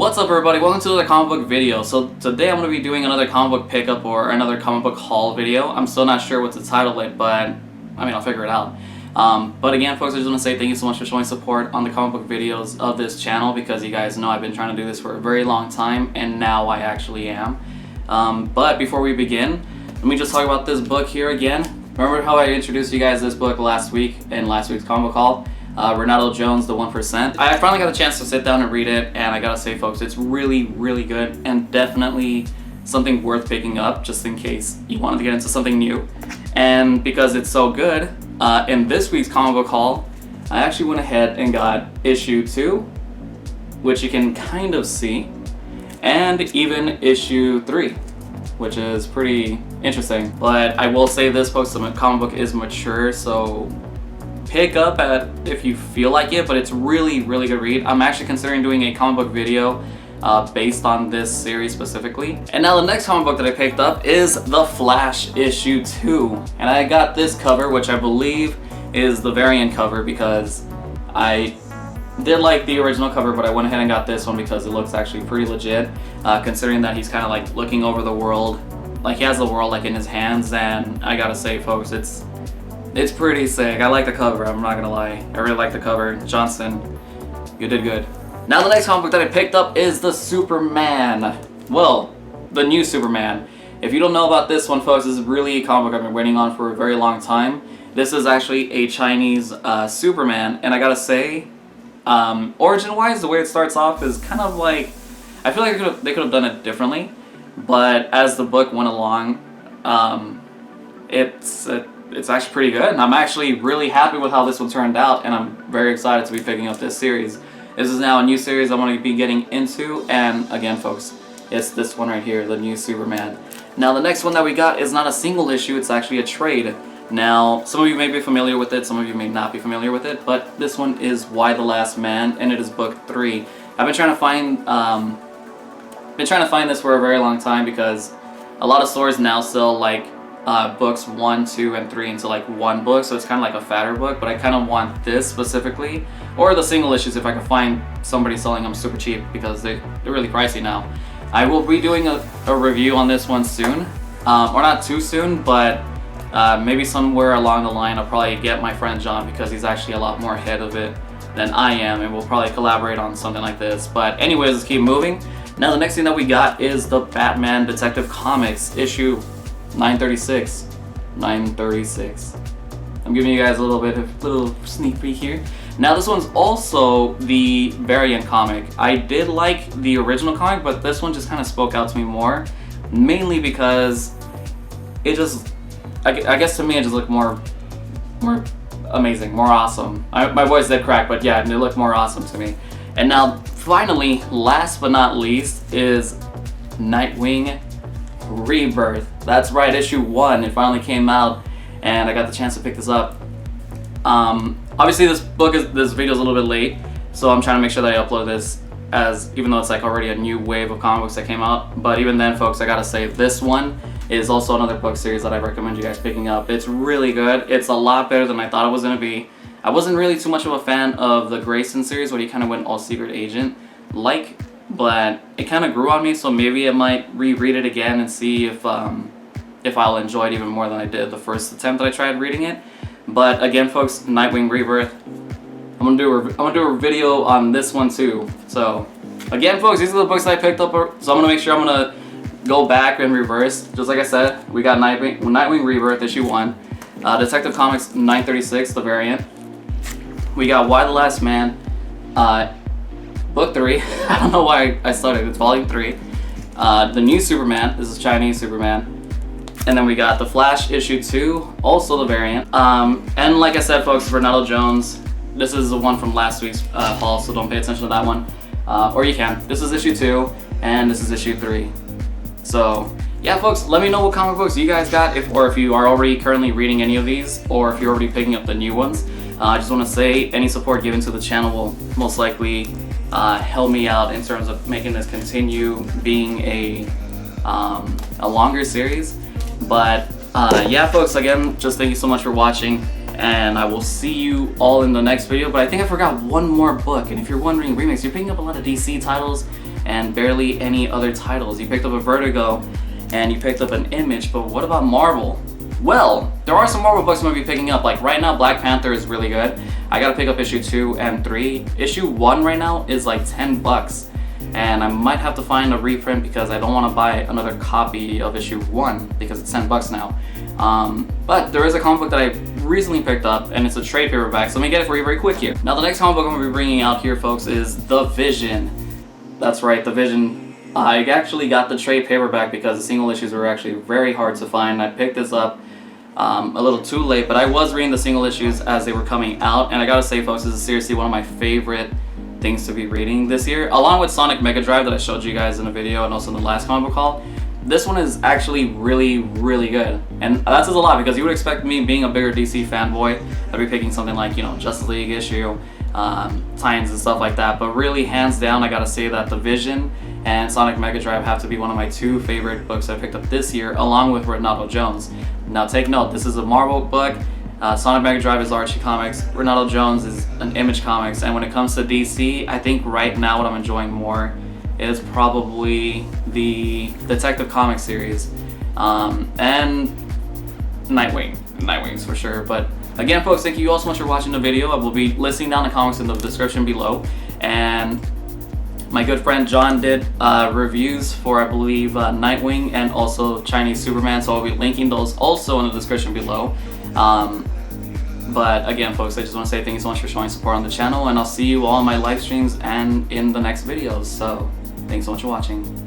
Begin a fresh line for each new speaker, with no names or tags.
What's up everybody, welcome to another comic book video. So today I'm going to be doing another comic book pickup or another comic book haul video. I'm still not sure what to title it, but I mean I'll figure it out. But again folks, I just want to say thank you so much for showing support on the comic book videos of this channel, because you guys know I've been trying to do this for a very long time and now I actually am. But before we begin, let me just talk about this book here again. Remember how I introduced you guys this book last week in last week's comic book haul? Renato Jones, The 1%. I finally got the chance to sit down and read it, and I gotta say folks, it's really good and definitely something worth picking up just in case you wanted to get into something new. And because it's so good, in this week's comic book haul, I actually went ahead and got issue 2, which you can kind of see, and even issue 3, which is pretty interesting. But I will say this folks, the comic book is mature, so pick up at if you feel like it, but it's really good read. I'm actually considering doing a comic book video based on this series specifically. And now the next comic book that I picked up is The Flash issue 2, and I got this cover, which I believe is the variant cover, because I did like the original cover, but I went ahead and got this one because it looks actually pretty legit, considering that he's kind of like looking over the world, like he has the world like in his hands. And I gotta say folks, it's pretty sick. I like the cover, I'm not gonna lie. I really like the cover. Johnston, you did good. Now the next comic book that I picked up is the Superman. Well, the new Superman. If you don't know about this one folks, this is really a comic book I've been waiting on for a very long time. This is actually a Chinese Superman, and I gotta say, origin-wise, the way it starts off is kind of like, I feel like they could have done it differently, but as the book went along, it's actually pretty good, and I'm actually really happy with how this one turned out, and I'm very excited to be picking up this series. This is now a new series I'm going to be getting into, and again folks, it's this one right here, the new Superman. Now the next one that we got is not a single issue, it's actually a trade. Now some of you may be familiar with it, some of you may not be familiar with it, but this one is Y the Last Man, and it is book 3. I've been trying to find this for a very long time, because a lot of stores now sell like books 1, 2, and 3 into like one book, so it's kind of like a fatter book, but I kind of want this specifically, or the single issues if I can find somebody selling them super cheap, because they're really pricey now. I will be doing a review on this one soon, or not too soon, but maybe somewhere along the line I'll probably get my friend John, because he's actually a lot more ahead of it than I am, and we'll probably collaborate on something like this. But anyways, let's keep moving. Now the next thing that we got is the Batman Detective Comics issue 936. I'm giving you guys a little sneak peek here. Now this one's also the variant comic. I did like the original comic, but this one just kind of spoke out to me more, mainly because it just, I guess to me it just looked more amazing, more awesome. My voice did crack, but yeah, it looked more awesome to me. And now finally, last but not least, is Nightwing Rebirth. That's right, issue 1. It finally came out, and I got the chance to pick this up. Obviously, this video is a little bit late, so I'm trying to make sure that I upload this even though it's like already a new wave of comic books that came out. But even then, folks, I gotta say this one is also another book series that I recommend you guys picking up. It's really good. It's a lot better than I thought it was gonna be. I wasn't really too much of a fan of the Grayson series, where he kind of went all secret agent but it kind of grew on me, so maybe I might reread it again and see if I'll enjoy it even more than I did the first attempt that I tried reading it. But again folks, Nightwing Rebirth, I'm gonna do a video on this one too. So again folks, these are the books that I picked up, so I'm gonna make sure I'm gonna go back in reverse. Just like I said, we got Nightwing Rebirth issue 1, Detective Comics 936, the variant. We got Y the Last Man, book 3. I don't know why I started. It's volume 3. The new Superman. This is Chinese Superman. And then we got The Flash issue 2, also the variant. And like I said, folks, Renato Jones. This is the one from last week's haul, so don't pay attention to that one. Or you can. This is issue 2, and this is issue 3. So yeah, folks, let me know what comic books you guys got, if you are already currently reading any of these, or if you're already picking up the new ones. I just want to say any support given to the channel will most likely help me out in terms of making this continue being a longer series. But yeah folks, again, just thank you so much for watching, and I will see you all in the next video. But I think I forgot one more book, and if you're wondering, Remix, you're picking up a lot of DC titles. and barely any other titles. You picked up a Vertigo and you picked up an Image, but what about Marvel? Well, there are some Marvel books I'm gonna be picking up. Like right now, Black Panther is really good. I gotta pick up issue 2 and 3. Issue 1 right now is like $10, and I might have to find a reprint because I don't want to buy another copy of issue 1 because it's $10 now. But there is a comic book that I recently picked up, and it's a trade paperback, so let me get it for you very quick here. Now the next comic book I'm gonna be bringing out here, folks, is The Vision. That's right, The Vision. I actually got the trade paperback because the single issues were actually very hard to find. I picked this up a little too late, but I was reading the single issues as they were coming out, and I gotta say, folks, this is seriously one of my favorite things to be reading this year, along with Sonic Mega Drive that I showed you guys in a video and also in the last comic book haul. This one is actually really, really good, and that says a lot because you would expect me, being a bigger DC fanboy, I'd be picking something like, you know, Justice League issue, Titans and stuff like that, but really, hands down, I gotta say that The Vision and Sonic Mega Drive have to be one of my 2 favorite books I picked up this year, along with Renato Jones. Now take note, this is a Marvel book, Sonic Mega Drive is Archie Comics, Renato Jones is an Image Comics, and when it comes to DC, I think right now what I'm enjoying more is probably the Detective Comics series, and Nightwings for sure. But again, folks, thank you all so much for watching the video. I will be listing down the comics in the description below, and my good friend John did reviews for, I believe, Nightwing and also Chinese Superman, so I'll be linking those also in the description below. But again, folks, I just want to say thank you so much for showing support on the channel, and I'll see you all in my live streams and in the next videos. So thanks so much for watching.